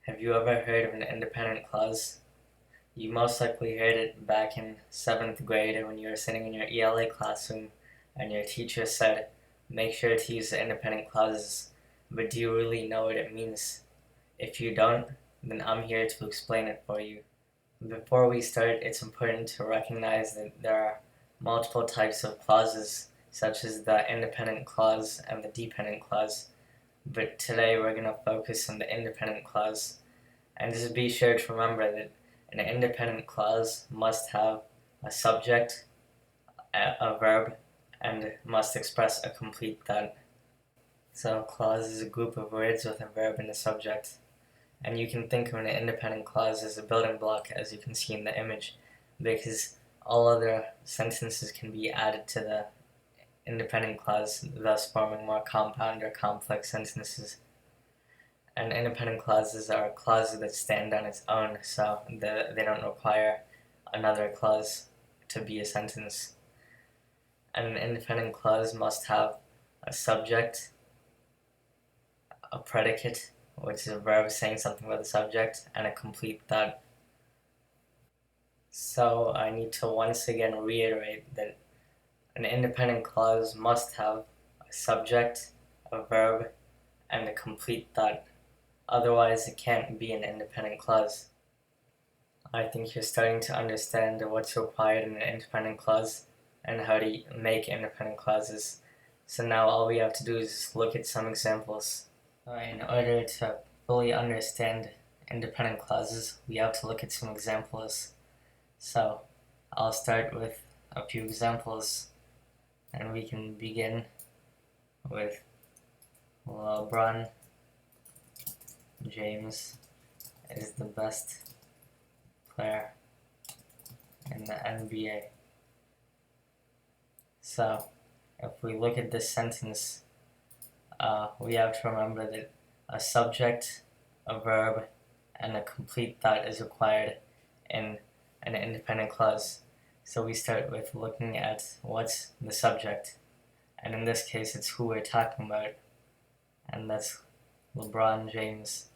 Have you ever heard of an independent clause? You most likely heard it back in 7th grade when you were sitting in your ELA classroom and your teacher said, make sure to use the independent clauses. But do you really know what it means? If you don't, then I'm here to explain it for you. Before we start, it's important to recognize that there are multiple types of clauses, such as the independent clause and the dependent clause. But today we're going to focus on the independent clause. And just be sure to remember that an independent clause must have a subject, a verb, and must express a complete thought. So a clause is a group of words with a verb and a subject. And you can think of an independent clause as a building block, as you can see in the image, because all other sentences can be added to the independent clause, thus forming more compound or complex sentences. And independent clauses are clauses that stand on its own, so they don't require another clause to be a sentence. And an independent clause must have a subject, a predicate, which is a verb saying something about the subject, and a complete thought. So I need to once again reiterate that an independent clause must have a subject, a verb, and a complete thought. Otherwise, it can't be an independent clause. I think you're starting to understand what's required in an independent clause and how to make independent clauses. So now all we have to do is just look at some examples. In order to fully understand independent clauses, we have to look at some examples. So I'll start with a few examples, and we can begin with LeBron James is the best player in the NBA. So if we look at this sentence, we have to remember that a subject, a verb, and a complete thought is required in an independent clause. So we start with looking at what's the subject, and in this case it's who we're talking about, and that's LeBron James,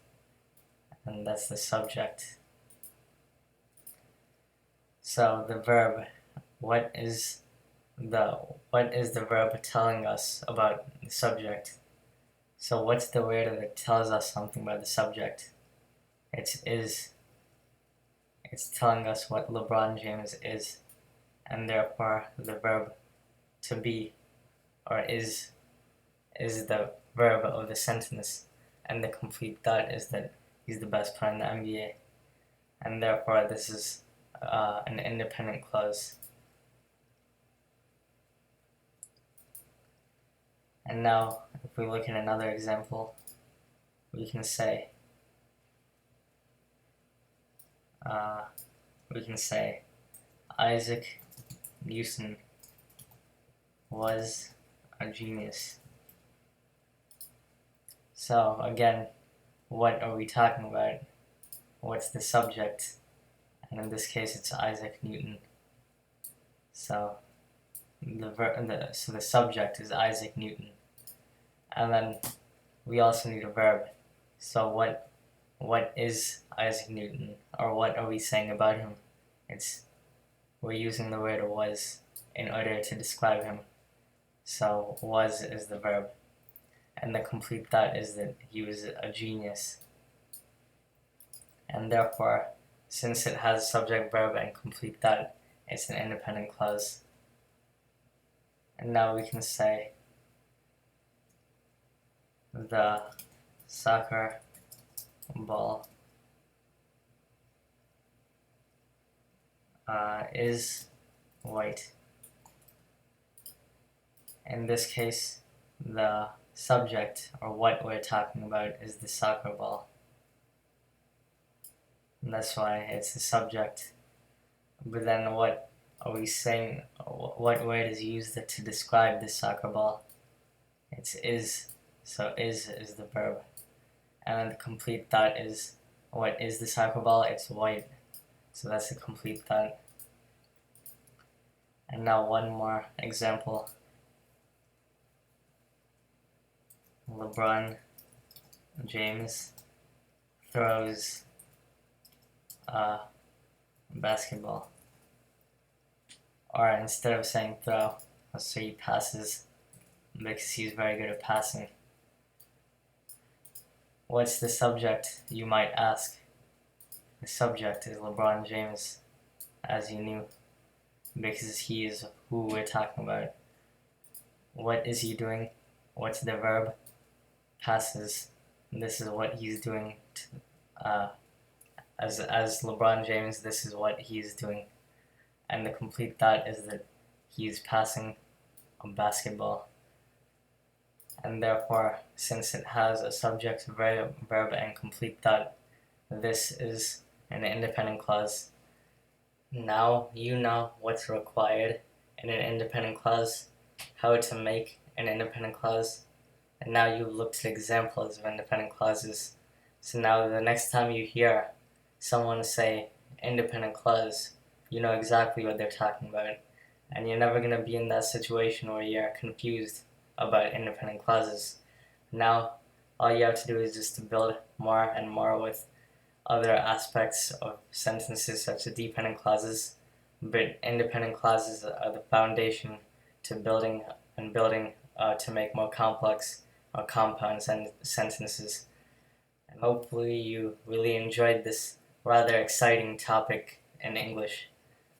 and that's the subject. So the verb, what is the verb telling us about the subject? So what's the word that tells us something about the subject? It's is. It's telling us what LeBron James is, and therefore the verb to be, or is the verb of the sentence, and the complete thought is that he's the best player in the NBA, and therefore this is an independent clause. And now, if we look at another example, we can say Isaac Newton was a genius. So again, what are we talking about? What's the subject? And in this case, it's Isaac Newton. So the subject is Isaac Newton, and then we also need a verb. So what is Isaac Newton, or what are we saying about him? We're using the word was in order to describe him. So was is the verb, and the complete thought is that he was a genius. And therefore, since it has subject, verb, and complete thought, it's an independent clause. And now we can say the soccer ball is white. In this case, the subject, or what we're talking about, is the soccer ball. And that's why it's the subject. But then what are we saying? What word is used to describe the soccer ball? It's is. So is the verb. And then the complete thought is, what is the soccer ball? It's white. So that's the complete thought. And now one more example. LeBron James throws a basketball. Or instead of saying throw, let's say he passes because he's very good at passing. What's the subject, you might ask? The subject is LeBron James, as you knew, because he is who we're talking about. What is he doing? What's the verb? Passes. This is what he's doing. As LeBron James, this is what he's doing. And the complete thought is that he's passing a basketball. And therefore, since it has a subject, verb, and complete thought, this is an independent clause. Now you know what's required in an independent clause, how to make an independent clause, and now you've looked at examples of independent clauses. So now the next time you hear someone say independent clause, you know exactly what they're talking about, and you're never going to be in that situation where you're confused about independent clauses. Now all you have to do is just to build more and more with other aspects of sentences such as dependent clauses, but independent clauses are the foundation to building to make more complex or compound sentences. And hopefully you really enjoyed this rather exciting topic in English.